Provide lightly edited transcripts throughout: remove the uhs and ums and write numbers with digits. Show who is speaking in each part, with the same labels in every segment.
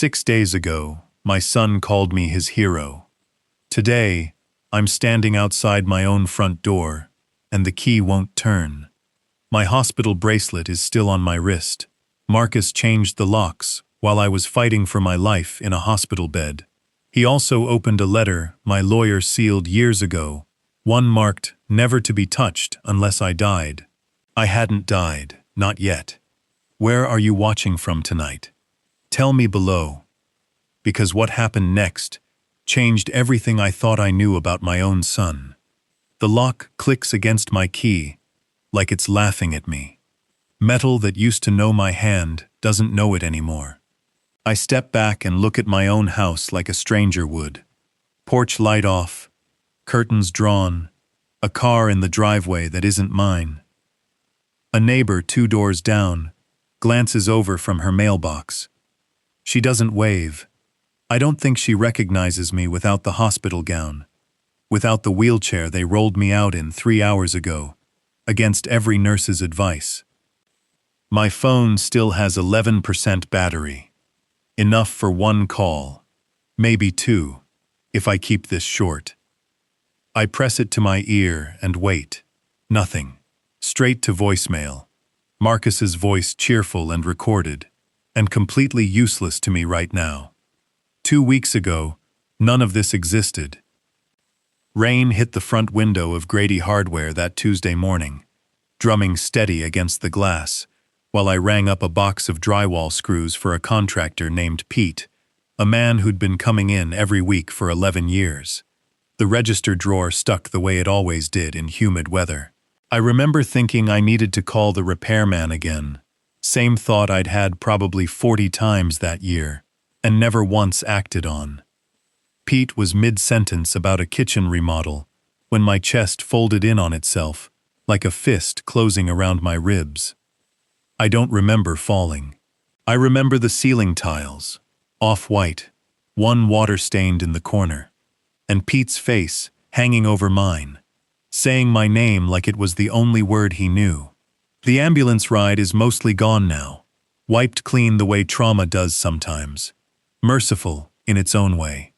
Speaker 1: 6 days ago, my son called me his hero. Today, I'm standing outside my own front door, and the key won't turn. My hospital bracelet is still on my wrist. Marcus changed the locks while I was fighting for my life in a hospital bed. He also opened a letter my lawyer sealed years ago, one marked never to be touched unless I died. I hadn't died, not yet. Where are you watching from tonight? Tell me below. Because what happened next changed everything I thought I knew about my own son. The lock clicks against my key, like it's laughing at me. Metal that used to know my hand doesn't know it anymore. I step back and look at my own house like a stranger would. Porch light off, curtains drawn, a car in the driveway that isn't mine. A neighbor 2 doors down glances over from her mailbox. She doesn't wave. I don't think she recognizes me without the hospital gown, without the wheelchair they rolled me out in 3 hours ago, against every nurse's advice. My phone still has 11% battery. Enough for 1 call, maybe 2, if I keep this short. I press it to my ear and wait. Nothing. Straight to voicemail. Marcus's voice cheerful and recorded, and completely useless to me right now. 2 weeks ago, none of this existed. Rain hit the front window of Grady Hardware that Tuesday morning, drumming steady against the glass, while I rang up a box of drywall screws for a contractor named Pete, a man who'd been coming in every week for 11 years. The register drawer stuck the way it always did in humid weather. I remember thinking I needed to call the repairman again. Same thought I'd had probably 40 times that year, and never once acted on. Pete was mid-sentence about a kitchen remodel when my chest folded in on itself, like a fist closing around my ribs. I don't remember falling. I remember the ceiling tiles, off-white, one water-stained in the corner, and Pete's face hanging over mine, saying my name like it was the only word he knew. The ambulance ride is mostly gone now, wiped clean the way trauma does sometimes, merciful in its own way.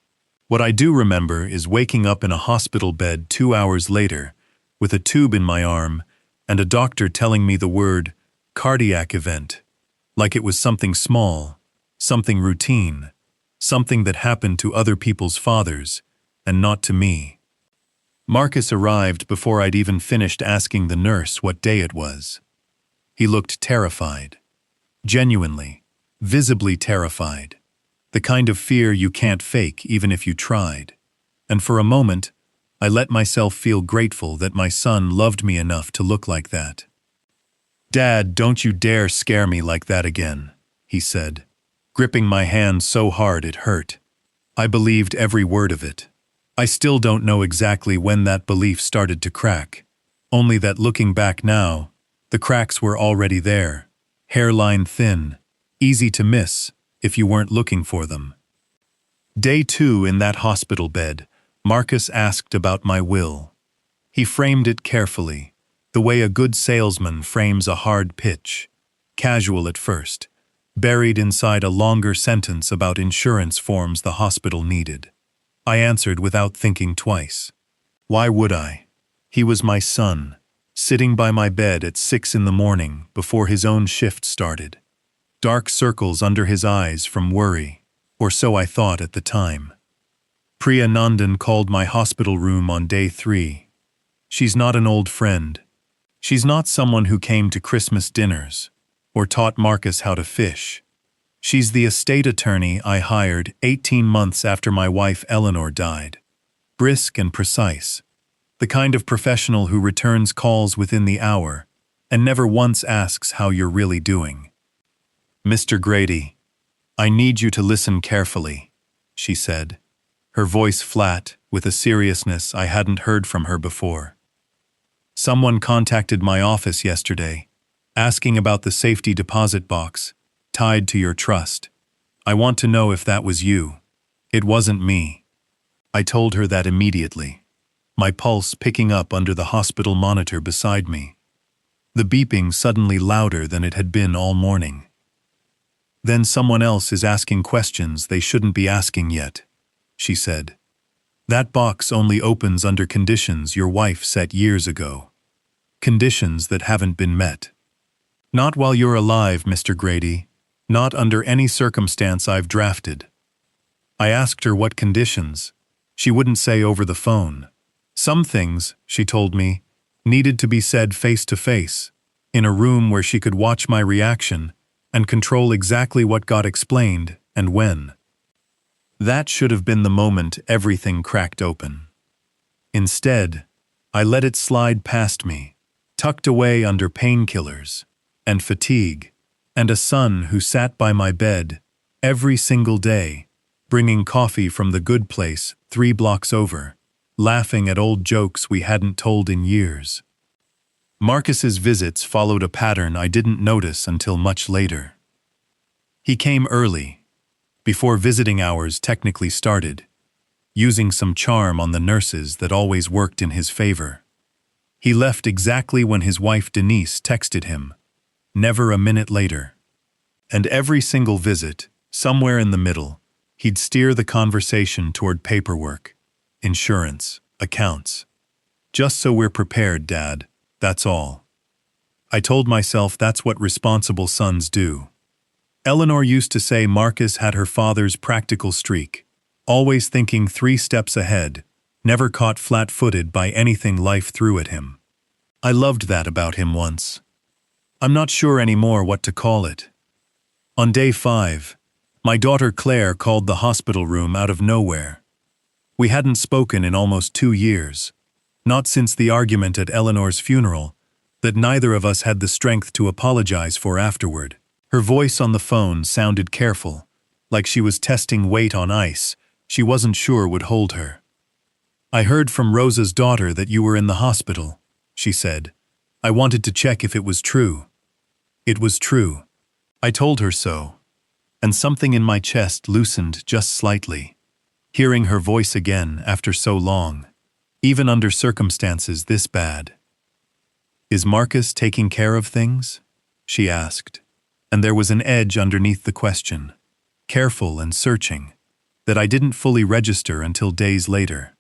Speaker 1: What I do remember is waking up in a hospital bed 2 hours later, with a tube in my arm, and a doctor telling me the word cardiac event, like it was something small, something routine, something that happened to other people's fathers, and not to me. Marcus arrived before I'd even finished asking the nurse what day it was. He looked terrified. Genuinely, visibly terrified. The kind of fear you can't fake even if you tried. And for a moment, I let myself feel grateful that my son loved me enough to look like that. "Dad, don't you dare scare me like that again," he said, gripping my hand so hard it hurt. I believed every word of it. I still don't know exactly when that belief started to crack, only that looking back now, the cracks were already there, hairline thin, easy to miss if you weren't looking for them. Day 2 in that hospital bed, Marcus asked about my will. He framed it carefully, the way a good salesman frames a hard pitch, casual at first, buried inside a longer sentence about insurance forms the hospital needed. I answered without thinking twice. Why would I? He was my son, sitting by my bed at 6 in the morning before his own shift started. Dark circles under his eyes from worry, or so I thought at the time. Priya Nandan called my hospital room on day 3. She's not an old friend. She's not someone who came to Christmas dinners, or taught Marcus how to fish. She's the estate attorney I hired 18 months after my wife Eleanor died. Brisk and precise. The kind of professional who returns calls within the hour and never once asks how you're really doing. "Mr. Grady, I need you to listen carefully," she said, her voice flat with a seriousness I hadn't heard from her before. "Someone contacted my office yesterday, asking about the safety deposit box tied to your trust. I want to know if that was you. It wasn't me." I told her that immediately, my pulse picking up under the hospital monitor beside me, the beeping suddenly louder than it had been all morning. Then someone else is asking questions they shouldn't be asking yet, she said. That box only opens under conditions your wife set years ago. Conditions that haven't been met. Not while you're alive, Mr. Grady. Not under any circumstance I've drafted. I asked her what conditions. She wouldn't say over the phone. Some things, she told me, needed to be said face to face, in a room where she could watch my reaction and control exactly what got explained and when. That should have been the moment everything cracked open. Instead, I let it slide past me, tucked away under painkillers and fatigue, and a son who sat by my bed every single day, bringing coffee from the good place 3 blocks over, laughing at old jokes we hadn't told in years. Marcus's visits followed a pattern I didn't notice until much later. He came early, before visiting hours technically started, using some charm on the nurses that always worked in his favor. He left exactly when his wife Denise texted him, never a minute later. And every single visit, somewhere in the middle, he'd steer the conversation toward paperwork, insurance, accounts. Just so we're prepared, Dad, that's all. I told myself that's what responsible sons do. Eleanor used to say Marcus had her father's practical streak, always thinking 3 steps ahead, never caught flat-footed by anything life threw at him. I loved that about him once. I'm not sure anymore what to call it. On day 5, my daughter Claire called the hospital room out of nowhere. We hadn't spoken in almost 2 years, not since the argument at Eleanor's funeral that neither of us had the strength to apologize for afterward. Her voice on the phone sounded careful, like she was testing weight on ice she wasn't sure would hold her. I heard from Rosa's daughter that you were in the hospital, she said. I wanted to check if it was true. It was true. I told her so, and something in my chest loosened just slightly, hearing her voice again after so long, even under circumstances this bad. Is Marcus taking care of things? She asked, and there was an edge underneath the question, careful and searching, that I didn't fully register until days later.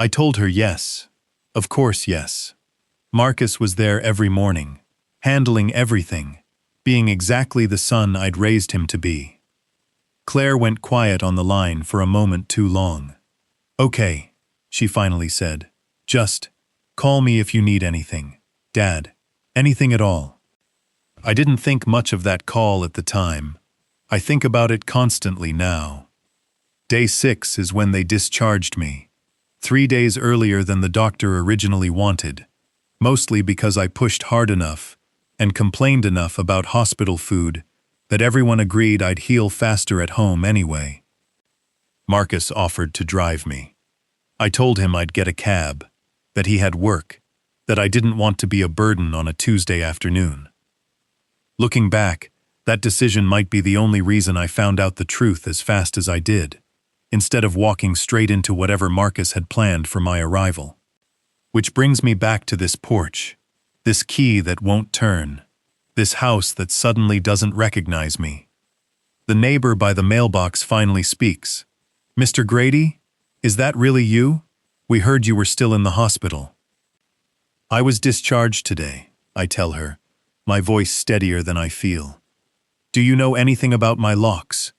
Speaker 1: I told her yes, of course yes. Marcus was there every morning, handling everything, being exactly the son I'd raised him to be. Claire went quiet on the line for a moment too long. Okay, she finally said. Just call me if you need anything, Dad. Anything at all. I didn't think much of that call at the time. I think about it constantly now. Day 6 is when they discharged me, 3 days earlier than the doctor originally wanted, mostly because I pushed hard enough and complained enough about hospital food that everyone agreed I'd heal faster at home anyway. Marcus offered to drive me. I told him I'd get a cab, that he had work, that I didn't want to be a burden on a Tuesday afternoon. Looking back, that decision might be the only reason I found out the truth as fast as I did, instead of walking straight into whatever Marcus had planned for my arrival. Which brings me back to this porch. This key that won't turn. This house that suddenly doesn't recognize me. The neighbor by the mailbox finally speaks. Mr. Grady, is that really you? We heard you were still in the hospital. I was discharged today, I tell her, my voice steadier than I feel. Do you know anything about my locks?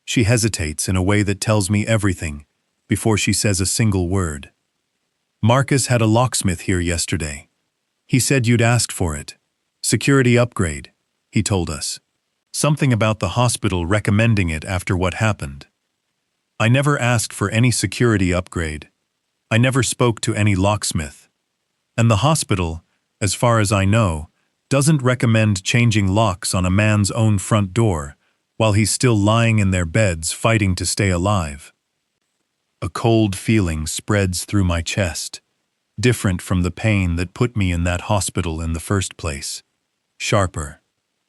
Speaker 1: She hesitates in a way that tells me everything before she says a single word. Marcus had a locksmith here yesterday. He said you'd asked for it. Security upgrade, he told us. Something about the hospital recommending it after what happened. I never asked for any security upgrade. I never spoke to any locksmith. And the hospital, as far as I know, doesn't recommend changing locks on a man's own front door while he's still lying in their beds fighting to stay alive. A cold feeling spreads through my chest, different from the pain that put me in that hospital in the first place. Sharper,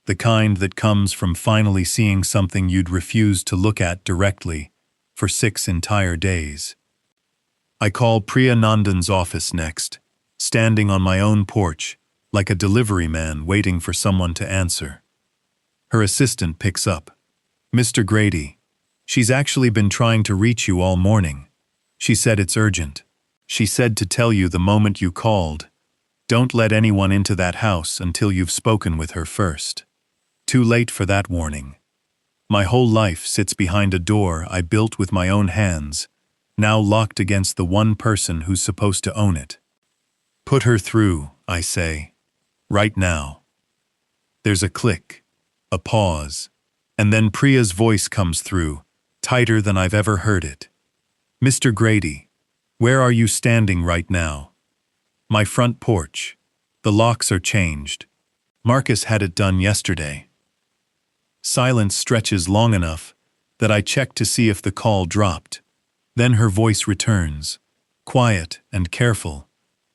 Speaker 1: the kind that comes from finally seeing something you'd refused to look at directly for 6 entire days. I call Priya Nandan's office next, standing on my own porch, like a delivery man waiting for someone to answer. Her assistant picks up. Mr. Grady, she's actually been trying to reach you all morning. She said it's urgent. She said to tell you the moment you called. Don't let anyone into that house until you've spoken with her first. Too late for that warning. My whole life sits behind a door I built with my own hands, now locked against the one person who's supposed to own it. Put her through, I say. Right now. There's a click, a pause, and then Priya's voice comes through, tighter than I've ever heard it. Mr. Grady, where are you standing right now? My front porch. The locks are changed. Marcus had it done yesterday. Silence stretches long enough that I check to see if the call dropped. Then her voice returns, quiet and careful,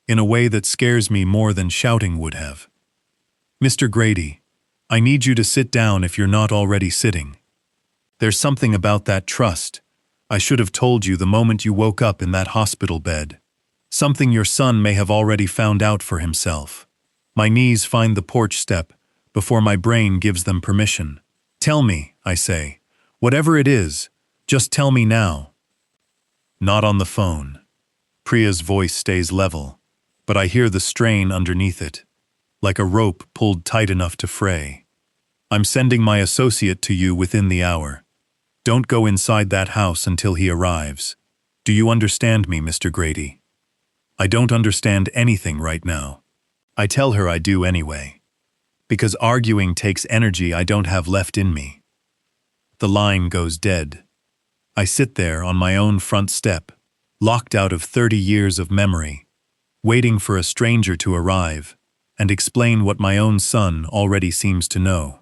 Speaker 1: in a way that scares me more than shouting would have. Mr. Grady, I need you to sit down if you're not already sitting. There's something about that trust I should have told you the moment you woke up in that hospital bed. Something your son may have already found out for himself. My knees find the porch step before my brain gives them permission. Tell me, I say. Whatever it is, just tell me now. Not on the phone. Priya's voice stays level, but I hear the strain underneath it, like a rope pulled tight enough to fray. I'm sending my associate to you within the hour. Don't go inside that house until he arrives. Do you understand me, Mr. Grady? I don't understand anything right now. I tell her I do anyway. Because arguing takes energy I don't have left in me. The line goes dead. I sit there on my own front step, locked out of 30 years of memory, waiting for a stranger to arrive and explain what my own son already seems to know.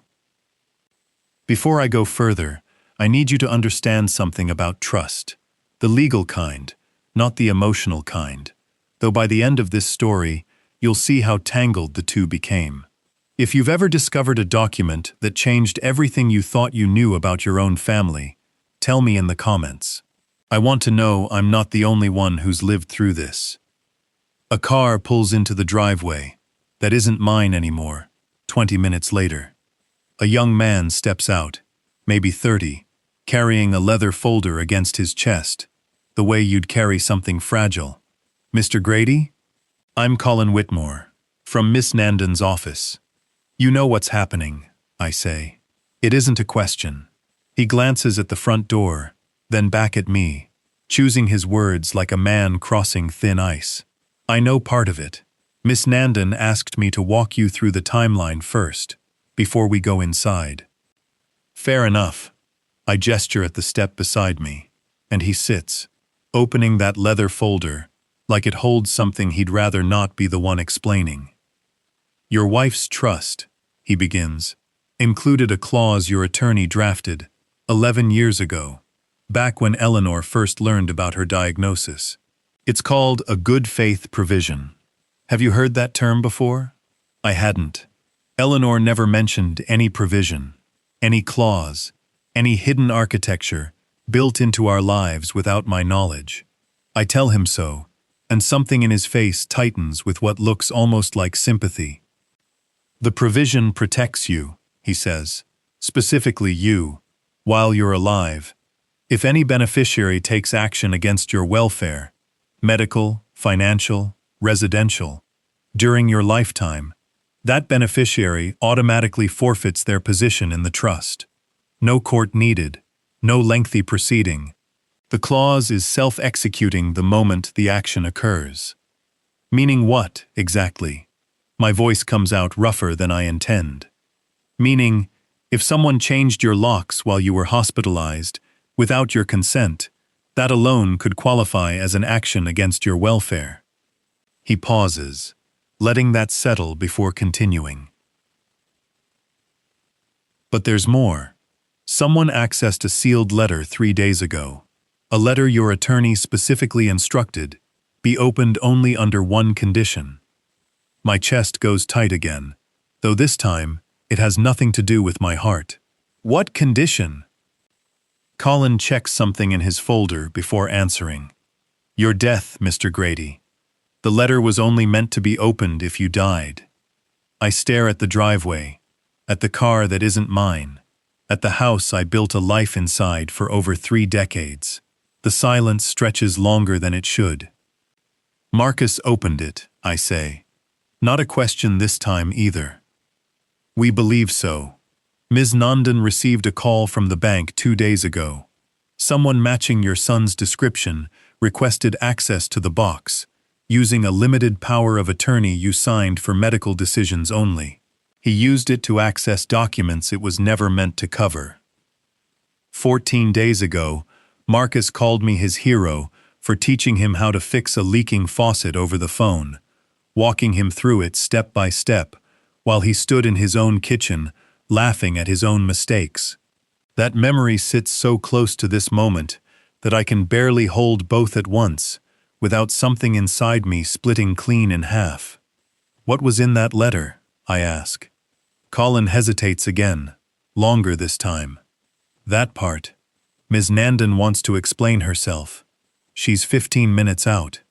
Speaker 1: Before I go further, I need you to understand something about trust. The legal kind, not the emotional kind. Though by the end of this story, you'll see how tangled the two became. If you've ever discovered a document that changed everything you thought you knew about your own family, tell me in the comments. I want to know I'm not the only one who's lived through this. A car pulls into the driveway. That isn't mine anymore. 20 minutes later. A young man steps out, maybe 30, carrying a leather folder against his chest, the way you'd carry something fragile. Mr. Grady? I'm Colin Whitmore, from Miss Nandan's office. You know what's happening, I say. It isn't a question. He glances at the front door, then back at me, choosing his words like a man crossing thin ice. I know part of it. Miss Nandan asked me to walk you through the timeline first, before we go inside. Fair enough. I gesture at the step beside me, and he sits, opening that leather folder, like it holds something he'd rather not be the one explaining. Your wife's trust, he begins, included a clause your attorney drafted 11 years ago, back when Eleanor first learned about her diagnosis. It's called a good faith provision. Have you heard that term before? I hadn't. Eleanor never mentioned any provision, any clause, any hidden architecture built into our lives without my knowledge. I tell him so, and something in his face tightens with what looks almost like sympathy. The provision protects you, he says, specifically you, while you're alive. If any beneficiary takes action against your welfare, medical, financial, residential, during your lifetime, that beneficiary automatically forfeits their position in the trust. No court needed, no lengthy proceeding. The clause is self-executing the moment the action occurs. Meaning what, exactly? My voice comes out rougher than I intend. Meaning, if someone changed your locks while you were hospitalized, without your consent, that alone could qualify as an action against your welfare. He pauses, letting that settle before continuing. But there's more. Someone accessed a sealed letter 3 days ago. A letter your attorney specifically instructed be opened only under one condition. My chest goes tight again, though this time it has nothing to do with my heart. What condition? Colin checks something in his folder before answering. Your death, Mr. Grady. The letter was only meant to be opened if you died. I stare at the driveway, At the car that isn't mine. At the house I built a life inside for over 3 decades. The silence stretches longer than it should. Marcus opened it, I say. Not a question this time either. We believe so. Ms. Nandan received a call from the bank 2 days ago. Someone matching your son's description requested access to the box, using a limited power of attorney you signed for medical decisions only. He used it to access documents it was never meant to cover. 14 days ago, Marcus called me his hero for teaching him how to fix a leaking faucet over the phone, walking him through it step by step, while he stood in his own kitchen, laughing at his own mistakes. That memory sits so close to this moment that I can barely hold both at once, without something inside me splitting clean in half. What was in that letter? I ask. Colin hesitates again, longer this time. That part. Ms. Nandan wants to explain herself. She's 15 minutes out.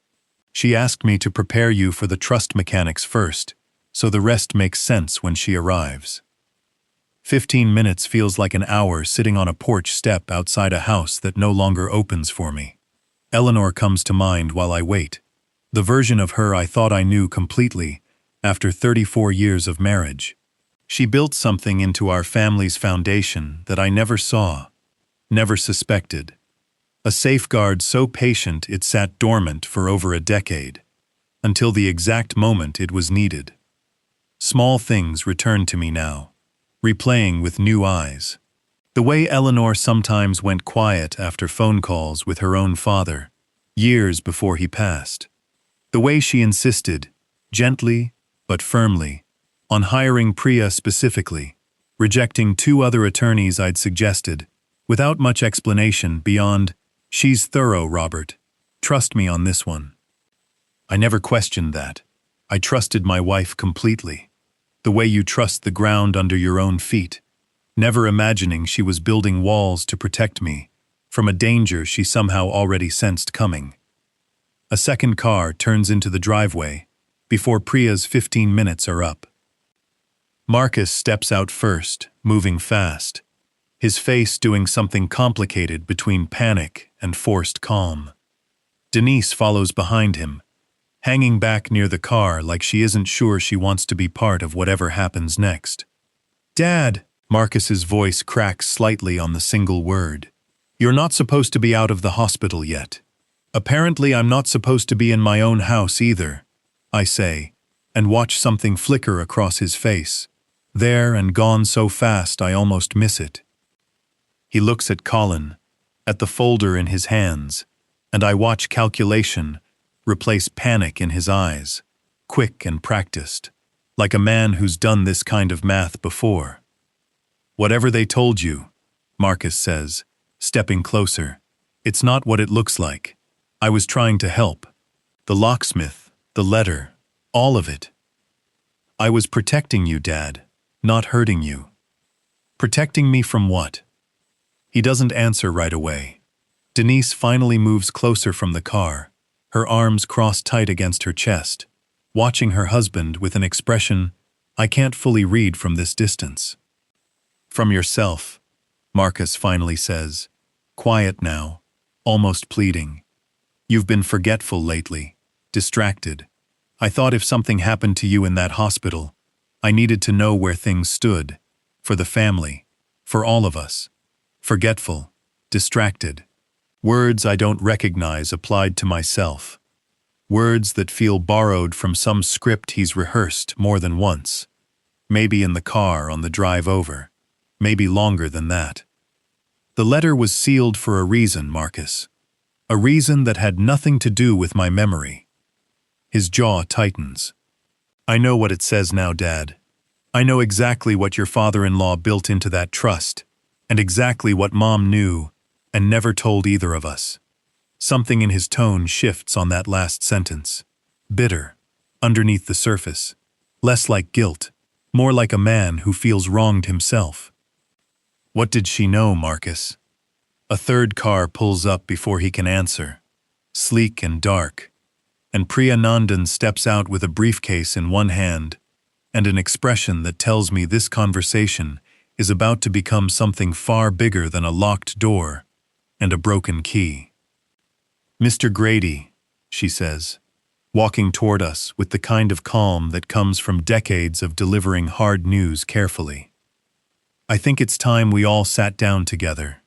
Speaker 1: She asked me to prepare you for the trust mechanics first, so the rest makes sense when she arrives. 15 minutes feels like an hour sitting on a porch step outside a house that no longer opens for me. Eleanor comes to mind while I wait, the version of her I thought I knew completely after 34 years of marriage. She built something into our family's foundation that I never saw, never suspected. A safeguard so patient it sat dormant for over a decade, until the exact moment it was needed. Small things return to me now, replaying with new eyes. The way Eleanor sometimes went quiet after phone calls with her own father, years before he passed. The way she insisted, gently but firmly, on hiring Priya specifically, rejecting 2 other attorneys I'd suggested, without much explanation beyond, "She's thorough, Robert. Trust me on this one." I never questioned that. I trusted my wife completely. The way you trust the ground under your own feet, never imagining she was building walls to protect me from a danger she somehow already sensed coming. A second car turns into the driveway before Priya's 15 minutes are up. Marcus steps out first, moving fast, his face doing something complicated between panic and forced calm. Denise follows behind him, hanging back near the car like she isn't sure she wants to be part of whatever happens next. "Dad!" Marcus's voice cracks slightly on the single word. "You're not supposed to be out of the hospital yet. Apparently I'm not supposed to be in my own house either," I say, and watch something flicker across his face. There and gone so fast I almost miss it. He looks at Colin, at the folder in his hands, and I watch calculation replace panic in his eyes, quick and practiced, like a man who's done this kind of math before. "Whatever they told you," Marcus says, stepping closer, "it's not what it looks like. I was trying to help. The locksmith, the letter, all of it. I was protecting you, Dad, not hurting you." Protecting me from what? He doesn't answer right away. Denise finally moves closer from the car, her arms crossed tight against her chest, watching her husband with an expression I can't fully read from this distance. "From yourself," Marcus finally says, quiet now, almost pleading. "You've been forgetful lately, distracted. I thought if something happened to you in that hospital, I needed to know where things stood, for the family, for all of us. Forgetful, distracted. Words I don't recognize applied to myself. Words that feel borrowed from some script he's rehearsed more than once. Maybe in the car on the drive over. Maybe longer than that. The letter was sealed for a reason, Marcus. A reason that had nothing to do with my memory." His jaw tightens. "I know what it says now, Dad. I know exactly what your father-in-law built into that trust, and exactly what Mom knew and never told either of us." Something in his tone shifts on that last sentence. Bitter, underneath the surface. Less like guilt, more like a man who feels wronged himself. "What did she know, Marcus?" A third car pulls up before he can answer. Sleek and dark. And Priya Nandan steps out with a briefcase in one hand and an expression that tells me this conversation is about to become something far bigger than a locked door and a broken key. "Mr. Grady," she says, walking toward us with the kind of calm that comes from decades of delivering hard news carefully. "I think it's time we all sat down together.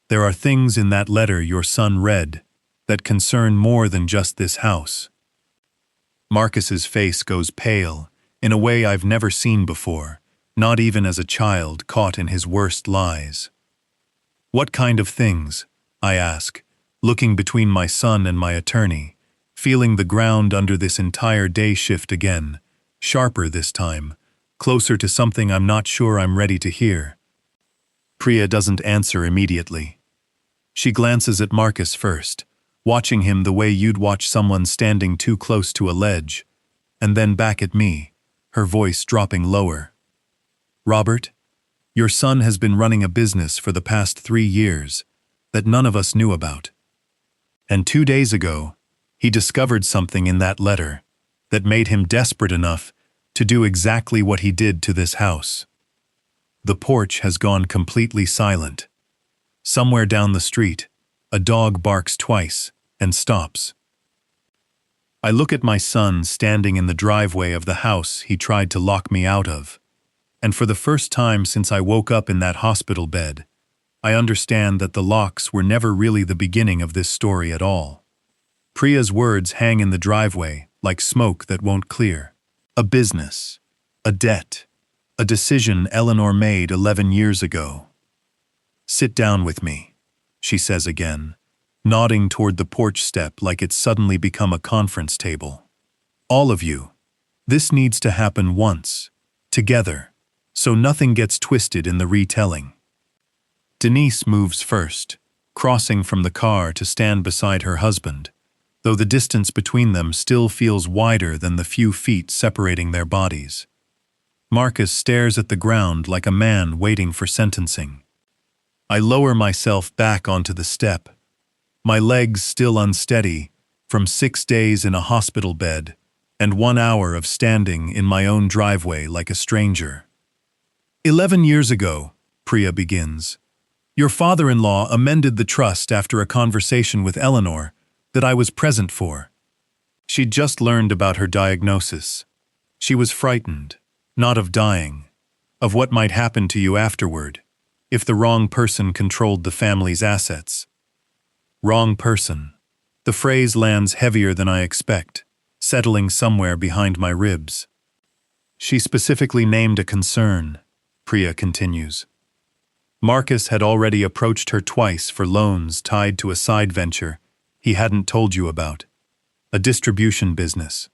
Speaker 1: There are things in that letter your son read that concern more than just this house." Marcus's face goes pale in a way I've never seen before, not even as a child caught in his worst lies. "What kind of things?" I ask, looking between my son and my attorney, feeling the ground under this entire day shift again, sharper this time, closer to something I'm not sure I'm ready to hear. Priya doesn't answer immediately. She glances at Marcus first, watching him the way you'd watch someone standing too close to a ledge, and then back at me, her voice dropping lower. "Robert, your son has been running a business for the past 3 years that none of us knew about. And 2 days ago, he discovered something in that letter that made him desperate enough to do exactly what he did to this house." The porch has gone completely silent. Somewhere down the street, a dog barks twice and stops. I look at my son standing in the driveway of the house he tried to lock me out of, and for the first time since I woke up in that hospital bed, I understand that the locks were never really the beginning of this story at all. Priya's words hang in the driveway like smoke that won't clear. A business, a debt, a decision Eleanor made 11 years ago. "Sit down with me," she says again, nodding toward the porch step like it's suddenly become a conference table. "All of you, this needs to happen once, together, so nothing gets twisted in the retelling." Denise moves first, crossing from the car to stand beside her husband, though the distance between them still feels wider than the few feet separating their bodies. Marcus stares at the ground like a man waiting for sentencing. I lower myself back onto the step, my legs still unsteady from 6 days in a hospital bed and 1 hour of standing in my own driveway like a stranger. 11 years ago, Priya begins, your father-in-law amended the trust after a conversation with Eleanor that I was present for. She'd just learned about her diagnosis. She was frightened, not of dying, of what might happen to you afterward, if the wrong person controlled the family's assets. Wrong person. The phrase lands heavier than I expect, settling somewhere behind my ribs. She specifically named a concern, Priya continues. Marcus had already approached her twice for loans tied to a side venture he hadn't told you about, a distribution business,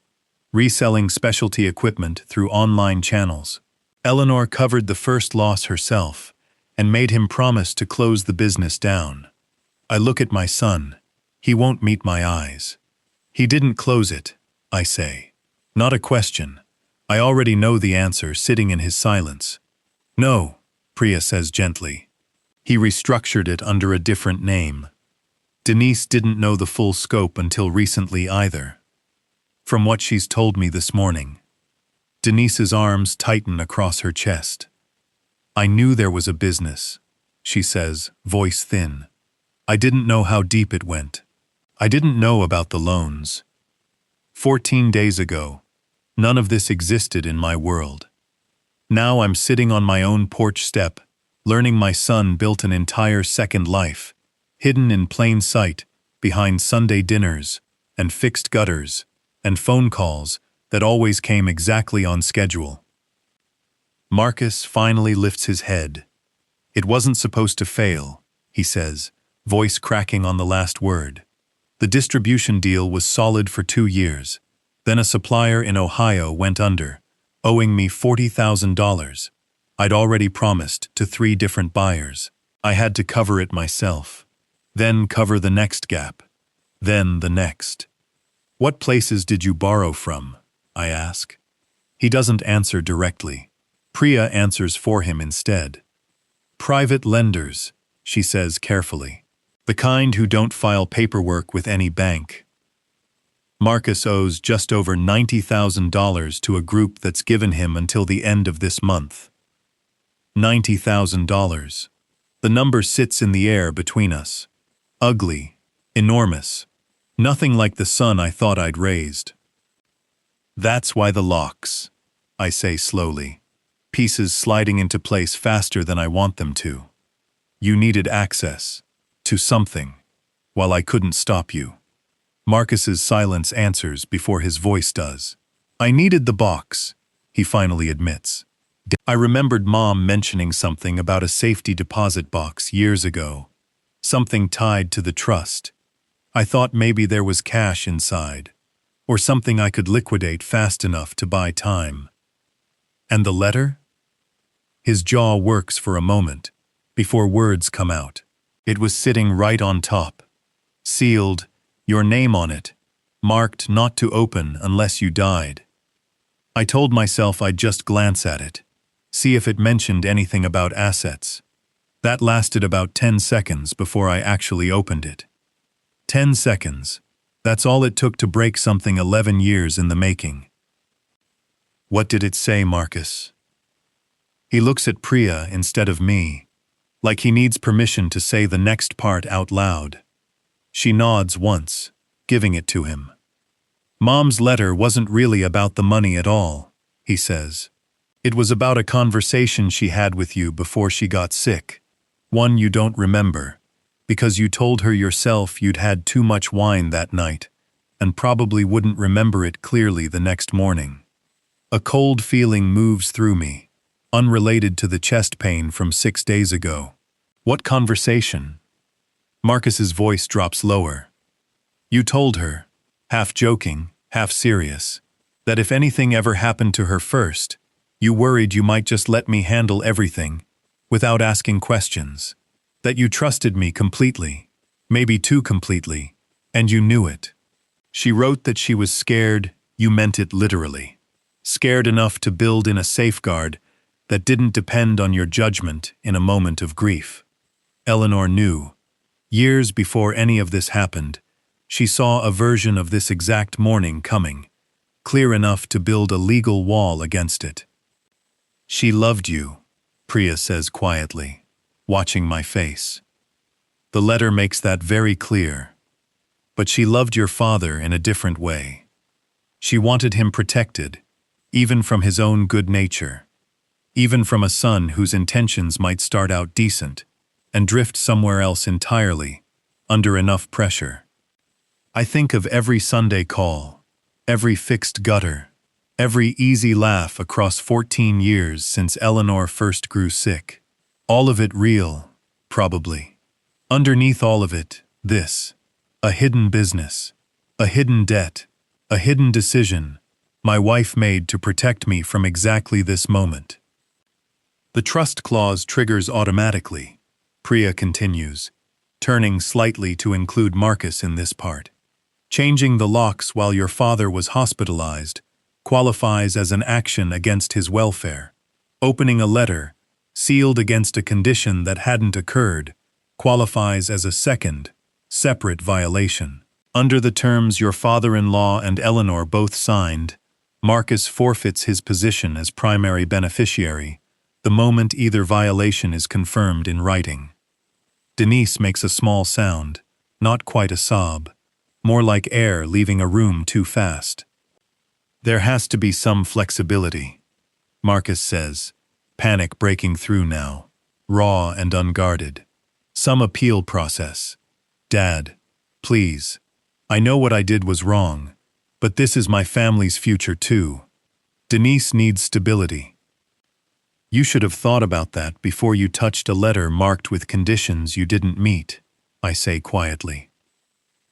Speaker 1: reselling specialty equipment through online channels. Eleanor covered the first loss herself and made him promise to close the business down. I look at my son. He won't meet my eyes. He didn't close it, I say. Not a question. I already know the answer sitting in his silence. No, Priya says gently. He restructured it under a different name. Denise didn't know the full scope until recently either. From what she's told me this morning. Denise's arms tighten across her chest. I knew there was a business, she says, voice thin. I didn't know how deep it went. I didn't know about the loans. 14 days ago, none of this existed in my world. Now I'm sitting on my own porch step, learning my son built an entire second life, hidden in plain sight behind Sunday dinners and fixed gutters and phone calls that always came exactly on schedule. Marcus finally lifts his head. It wasn't supposed to fail, he says, voice cracking on the last word. The distribution deal was solid for 2 years. Then a supplier in Ohio went under, owing me $40,000. I'd already promised to 3 different buyers. I had to cover it myself. Then cover the next gap. Then the next. What places did you borrow from? I ask. He doesn't answer directly. Priya answers for him instead. Private lenders, she says carefully. The kind who don't file paperwork with any bank. Marcus owes just over $90,000 to a group that's given him until the end of this month. $90,000. The number sits in the air between us. Ugly. Enormous. Nothing like the son I thought I'd raised. That's why the locks, I say slowly. Pieces sliding into place faster than I want them to. You needed access to something, while I couldn't stop you. Marcus's silence answers before his voice does. I needed the box, he finally admits. I remembered Mom mentioning something about a safety deposit box years ago. Something tied to the trust. I thought maybe there was cash inside, or something I could liquidate fast enough to buy time. And the letter? His jaw works for a moment, before words come out. It was sitting right on top. Sealed, your name on it, marked not to open unless you died. I told myself I'd just glance at it, see if it mentioned anything about assets. That lasted about 10 seconds before I actually opened it. 10 seconds. That's all it took to break something 11 years in the making. What did it say, Marcus? He looks at Priya instead of me, like he needs permission to say the next part out loud. She nods once, giving it to him. Mom's letter wasn't really about the money at all, he says. It was about a conversation she had with you before she got sick. One you don't remember, because you told her yourself you'd had too much wine that night, and probably wouldn't remember it clearly the next morning. A cold feeling moves through me, unrelated to the chest pain from 6 days ago. What conversation? Marcus's voice drops lower. You told her, half joking, half serious, that if anything ever happened to her first, you worried you might just let me handle everything, without asking questions. That you trusted me completely, maybe too completely, and you knew it. She wrote that she was scared, you meant it literally. Scared enough to build in a safeguard that didn't depend on your judgment in a moment of grief. Eleanor knew. Years before any of this happened, she saw a version of this exact morning coming, clear enough to build a legal wall against it. She loved you, Priya says quietly, watching my face. The letter makes that very clear. But she loved your father in a different way. She wanted him protected, even from his own good nature, even from a son whose intentions might start out decent and drift somewhere else entirely, under enough pressure. I think of every Sunday call, every fixed gutter, every easy laugh across 14 years since Eleanor first grew sick. All of it real, probably. Underneath all of it, this. A hidden business, a hidden debt, a hidden decision my wife made to protect me from exactly this moment. The trust clause triggers automatically, Priya continues, turning slightly to include Marcus in this part. Changing the locks while your father was hospitalized qualifies as an action against his welfare. Opening a letter, sealed against a condition that hadn't occurred, qualifies as a second, separate violation. Under the terms your father-in-law and Eleanor both signed, Marcus forfeits his position as primary beneficiary the moment either violation is confirmed in writing. Denise makes a small sound, not quite a sob, more like air leaving a room too fast. There has to be some flexibility, Marcus says, panic breaking through now, raw and unguarded. Some appeal process. Dad, please. I know what I did was wrong, but this is my family's future too. Denise needs stability. You should have thought about that before you touched a letter marked with conditions you didn't meet, I say quietly.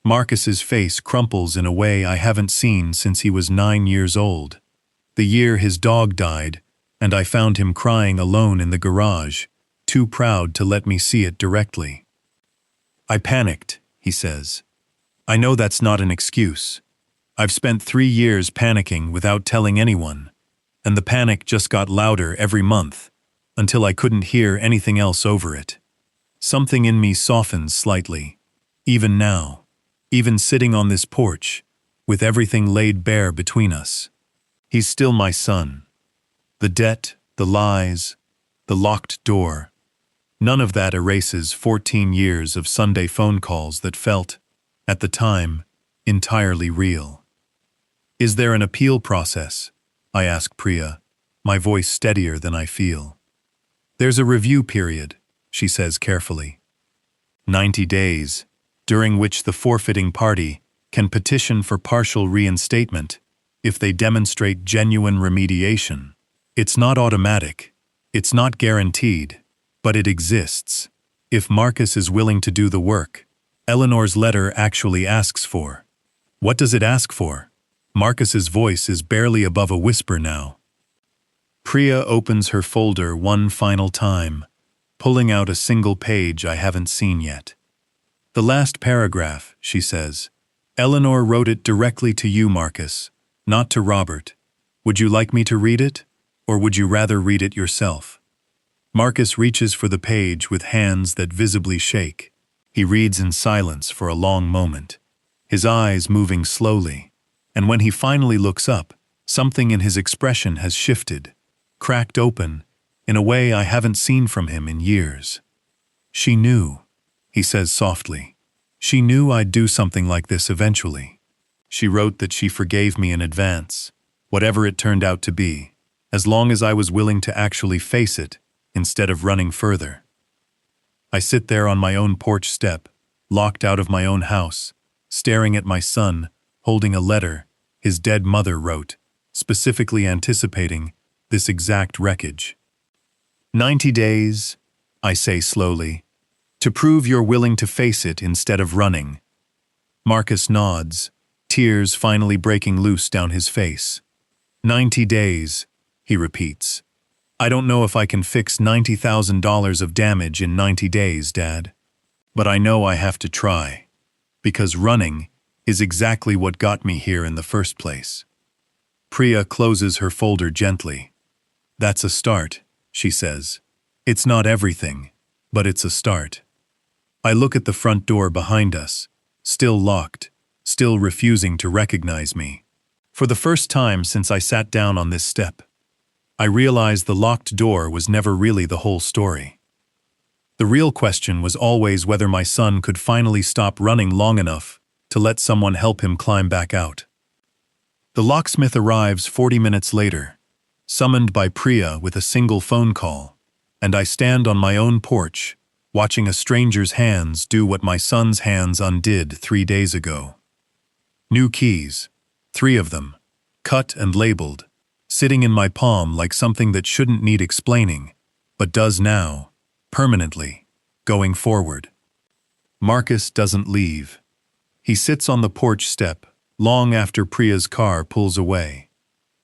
Speaker 1: Marcus's face crumples in a way I haven't seen since he was 9 years old, the year his dog died, and I found him crying alone in the garage, too proud to let me see it directly. I panicked, he says. I know that's not an excuse. I've spent 3 years panicking without telling anyone, and the panic just got louder every month, until I couldn't hear anything else over it. Something in me softens slightly, even now, even sitting on this porch, with everything laid bare between us. He's still my son. The debt, the lies, the locked door. None of that erases 14 years of Sunday phone calls that felt, at the time, entirely real. Is there an appeal process? I ask Priya, my voice steadier than I feel. There's a review period, she says carefully. 90 days, during which the forfeiting party can petition for partial reinstatement if they demonstrate genuine remediation. It's not automatic, it's not guaranteed, but it exists. If Marcus is willing to do the work, Eleanor's letter actually asks for. What does it ask for? Marcus's voice is barely above a whisper now. Priya opens her folder one final time, pulling out a single page I haven't seen yet. The last paragraph, she says. Eleanor wrote it directly to you, Marcus, not to Robert. Would you like me to read it, or would you rather read it yourself? Marcus reaches for the page with hands that visibly shake. He reads in silence for a long moment, his eyes moving slowly, and when he finally looks up, something in his expression has shifted, cracked open, in a way I haven't seen from him in years. She knew, he says softly. She knew I'd do something like this eventually. She wrote that she forgave me in advance, whatever it turned out to be, as long as I was willing to actually face it instead of running further. I sit there on my own porch step, locked out of my own house, staring at my son, holding a letter his dead mother wrote, specifically anticipating this exact wreckage. 90 days, I say slowly, to prove you're willing to face it instead of running. Marcus nods, tears finally breaking loose down his face. 90 days, he repeats. I don't know if I can fix $90,000 of damage in 90 days, Dad. But I know I have to try. Because running is exactly what got me here in the first place. Priya closes her folder gently. That's a start, she says. It's not everything, but it's a start. I look at the front door behind us, still locked, still refusing to recognize me. For the first time since I sat down on this step, I realize the locked door was never really the whole story. The real question was always whether my son could finally stop running long enough to let someone help him climb back out. The locksmith arrives 40 minutes later, summoned by Priya with a single phone call, and I stand on my own porch, watching a stranger's hands do what my son's hands undid 3 days ago. New keys, 3 of them, cut and labeled, sitting in my palm like something that shouldn't need explaining, but does now, permanently, going forward. Marcus doesn't leave. He sits on the porch step, long after Priya's car pulls away,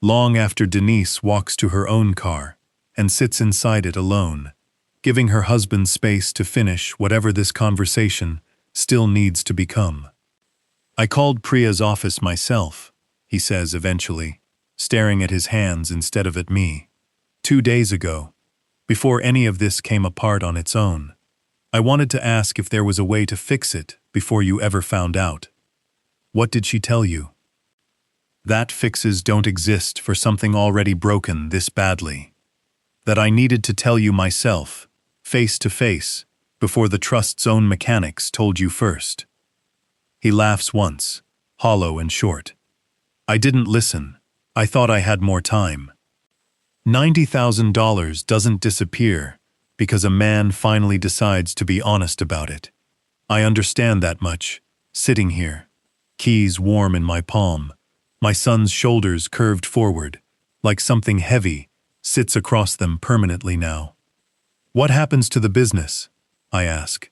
Speaker 1: long after Denise walks to her own car and sits inside it alone, giving her husband space to finish whatever this conversation still needs to become. I called Priya's office myself, he says eventually, staring at his hands instead of at me. 2 days ago, before any of this came apart on its own, I wanted to ask if there was a way to fix it before you ever found out. What did she tell you? That fixes don't exist for something already broken this badly. That I needed to tell you myself, face to face, before the trust's own mechanics told you first. He laughs once, hollow and short. I didn't listen. I thought I had more time. $90,000 doesn't disappear because a man finally decides to be honest about it. I understand that much, sitting here, keys warm in my palm, my son's shoulders curved forward, like something heavy sits across them permanently now. What happens to the business? I ask.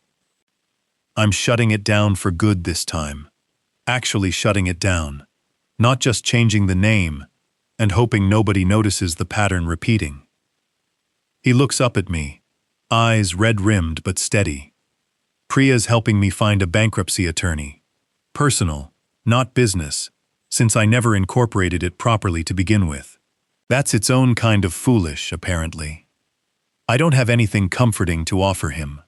Speaker 1: I'm shutting it down for good this time. Actually shutting it down. Not just changing the name and hoping nobody notices the pattern repeating. He looks up at me, eyes red-rimmed but steady. Priya's helping me find a bankruptcy attorney. Personal, not business, since I never incorporated it properly to begin with. That's its own kind of foolish, apparently. I don't have anything comforting to offer him.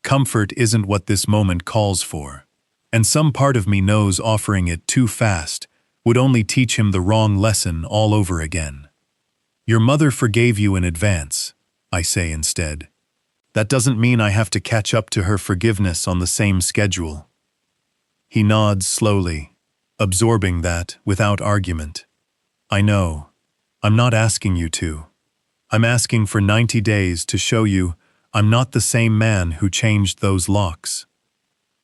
Speaker 1: Comfort isn't what this moment calls for, and some part of me knows offering it too fast would only teach him the wrong lesson all over again. Your mother forgave you in advance, I say instead. That doesn't mean I have to catch up to her forgiveness on the same schedule. He nods slowly, absorbing that without argument. I know. I'm not asking you to. I'm asking for 90 days to show you I'm not the same man who changed those locks.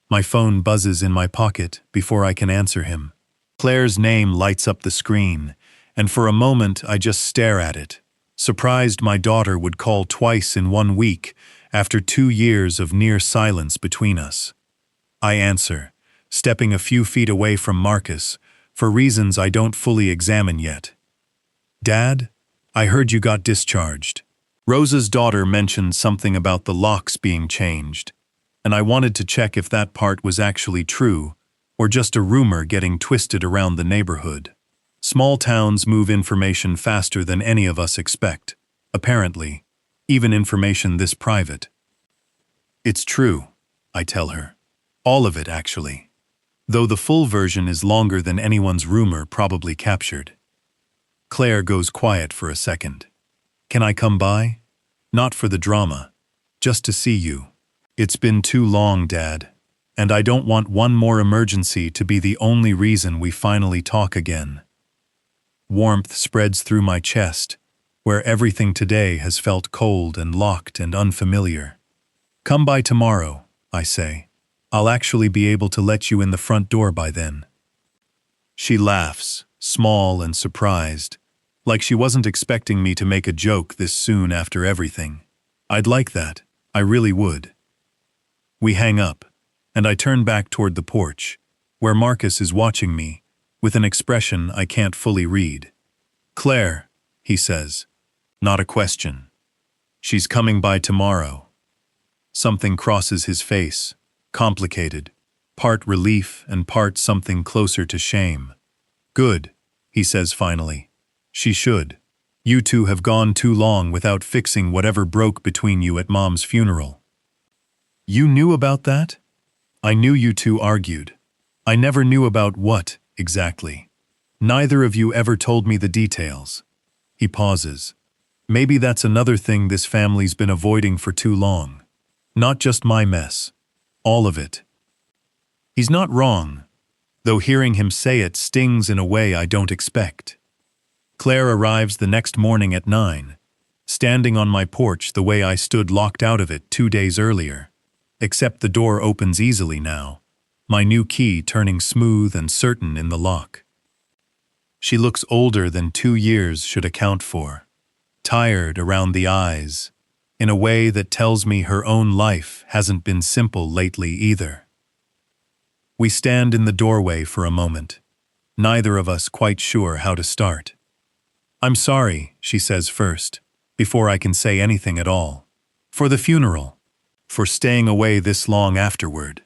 Speaker 1: My phone buzzes in my pocket before I can answer him. Claire's name lights up the screen, and for a moment I just stare at it, surprised my daughter would call twice in 1 week after 2 years of near silence between us. I answer, stepping a few feet away from Marcus, for reasons I don't fully examine yet. Dad, I heard you got discharged. Rosa's daughter mentioned something about the locks being changed, and I wanted to check if that part was actually true or just a rumor getting twisted around the neighborhood. Small towns move information faster than any of us expect, apparently, even information this private. It's true, I tell her. All of it, actually. Though the full version is longer than anyone's rumor probably captured. Claire goes quiet for a second. Can I come by? Not for the drama, just to see you. It's been too long, Dad, and I don't want one more emergency to be the only reason we finally talk again. Warmth spreads through my chest, where everything today has felt cold and locked and unfamiliar. Come by tomorrow, I say. I'll actually be able to let you in the front door by then. She laughs, small and surprised, like she wasn't expecting me to make a joke this soon after everything. I'd like that, I really would. We hang up, and I turn back toward the porch, where Marcus is watching me, with an expression I can't fully read. Claire, he says, not a question. She's coming by tomorrow. Something crosses his face, complicated, part relief and part something closer to shame. Good, he says finally. She should. You two have gone too long without fixing whatever broke between you at Mom's funeral. You knew about that? I knew you two argued. I never knew about what, exactly. Neither of you ever told me the details. He pauses. Maybe that's another thing this family's been avoiding for too long. Not just my mess. All of it. He's not wrong, though hearing him say it stings in a way I don't expect. Claire arrives the next morning at 9, standing on my porch the way I stood locked out of it 2 days earlier, except the door opens easily now, my new key turning smooth and certain in the lock. She looks older than 2 years should account for, tired around the eyes, in a way that tells me her own life hasn't been simple lately either. We stand in the doorway for a moment, neither of us quite sure how to start. I'm sorry, she says first, before I can say anything at all. For the funeral. For staying away this long afterward.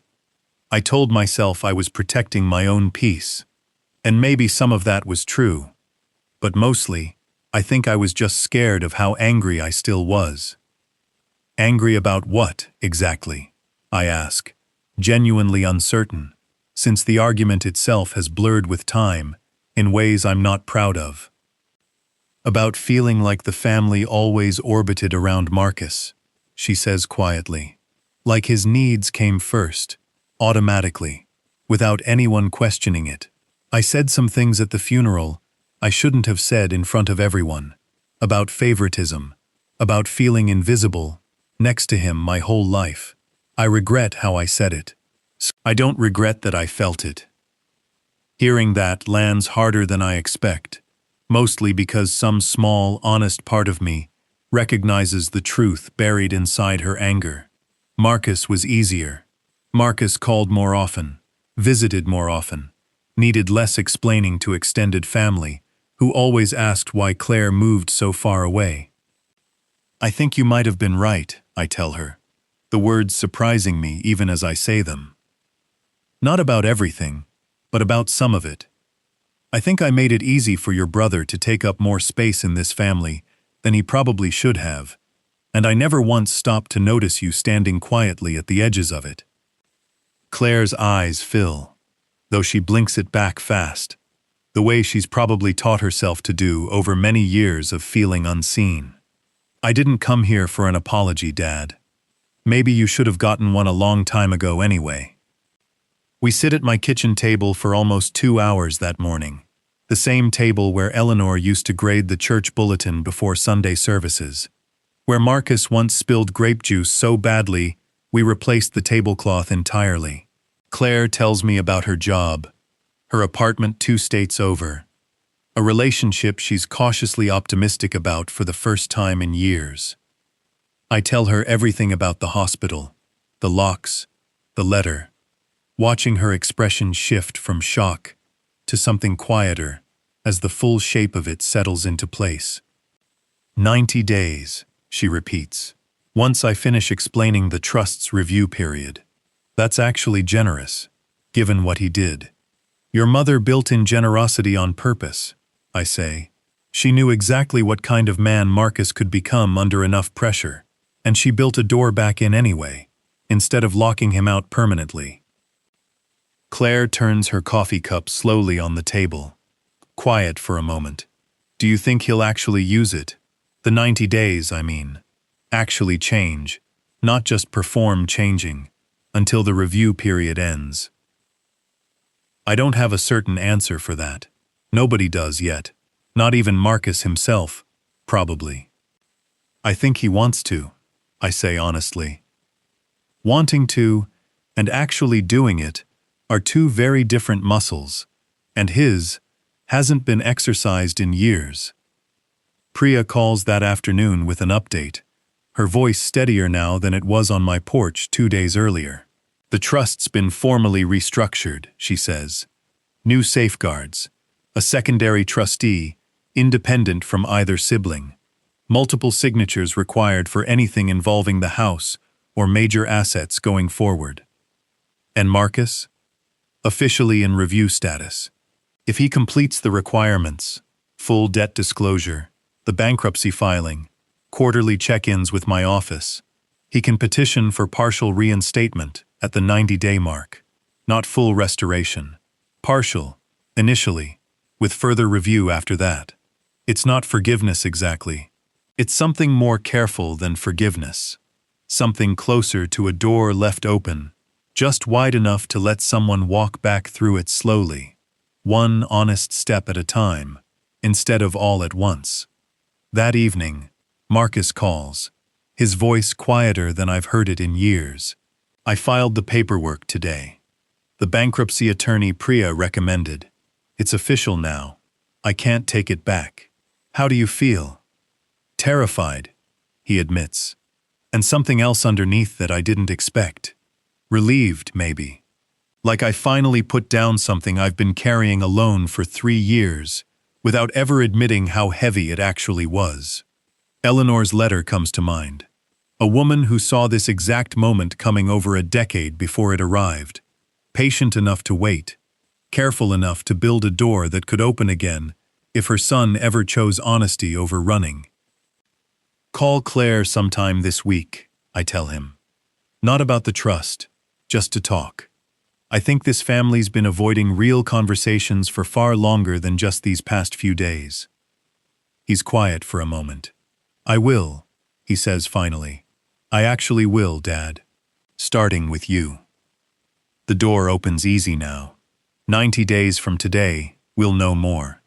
Speaker 1: I told myself I was protecting my own peace, and maybe some of that was true. But mostly, I think I was just scared of how angry I still was. Angry about what, exactly? I ask, genuinely uncertain, since the argument itself has blurred with time in ways I'm not proud of. About feeling like the family always orbited around Marcus, she says quietly. Like his needs came first, automatically, without anyone questioning it. I said some things at the funeral I shouldn't have said in front of everyone. About favoritism, about feeling invisible, next to him my whole life. I regret how I said it. I don't regret that I felt it. Hearing that lands harder than I expect. Mostly because some small, honest part of me recognizes the truth buried inside her anger. Marcus was easier. Marcus called more often, visited more often, needed less explaining to extended family, who always asked why Claire moved so far away. I think you might have been right, I tell her, the words surprising me even as I say them. Not about everything, but about some of it. I think I made it easy for your brother to take up more space in this family than he probably should have, and I never once stopped to notice you standing quietly at the edges of it. Claire's eyes fill, though she blinks it back fast. the way she's probably taught herself to do over many years of feeling unseen. I didn't come here for an apology, Dad. Maybe you should have gotten one a long time ago anyway. We sit at my kitchen table for almost 2 hours that morning, the same table where Eleanor used to grade the church bulletin before Sunday services, where Marcus once spilled grape juice so badly we replaced the tablecloth entirely. Claire tells me about her job, her apartment 2 states over, a relationship she's cautiously optimistic about for the first time in years. I tell her everything about the hospital, the locks, the letter, watching her expression shift from shock to something quieter as the full shape of it settles into place. 90 days, she repeats, once I finish explaining the trust's review period. That's actually generous, given what he did. Your mother built in generosity on purpose, I say. She knew exactly what kind of man Marcus could become under enough pressure, and she built a door back in anyway, instead of locking him out permanently. Claire turns her coffee cup slowly on the table, quiet for a moment. Do you think he'll actually use it? The 90 days, I mean. Actually change, not just perform changing, until the review period ends. I don't have a certain answer for that. Nobody does yet. Not even Marcus himself, probably. I think he wants to, I say honestly. Wanting to, and actually doing it, are 2 very different muscles, and his hasn't been exercised in years. Priya calls that afternoon with an update, her voice steadier now than it was on my porch 2 days earlier. The trust's been formally restructured, she says. New safeguards, a secondary trustee, independent from either sibling, multiple signatures required for anything involving the house or major assets going forward. And Marcus? Officially in review status. If he completes the requirements, full debt disclosure, the bankruptcy filing, quarterly check-ins with my office, he can petition for partial reinstatement at the 90-day mark, not full restoration. Partial, initially, with further review after that. It's not forgiveness exactly. It's something more careful than forgiveness. Something closer to a door left open, just wide enough to let someone walk back through it slowly, one honest step at a time, instead of all at once. That evening, Marcus calls, his voice quieter than I've heard it in years. I filed the paperwork today. The bankruptcy attorney Priya recommended. It's official now. I can't take it back. How do you feel? Terrified, he admits. And something else underneath that I didn't expect. Relieved, maybe. Like I finally put down something I've been carrying alone for 3 years, without ever admitting how heavy it actually was. Eleanor's letter comes to mind. A woman who saw this exact moment coming over a decade before it arrived. Patient enough to wait. Careful enough to build a door that could open again if her son ever chose honesty over running. Call Claire sometime this week, I tell him. Not about the trust, just to talk. I think this family's been avoiding real conversations for far longer than just these past few days. He's quiet for a moment. I will, he says finally. I actually will, Dad. Starting with you. The door opens easy now. 90 days from today, we'll know more.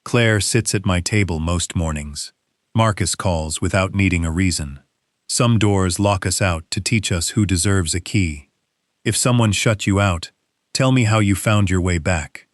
Speaker 1: Claire sits at my table most mornings. Marcus calls without needing a reason. Some doors lock us out to teach us who deserves a key. If someone shut you out, tell me how you found your way back.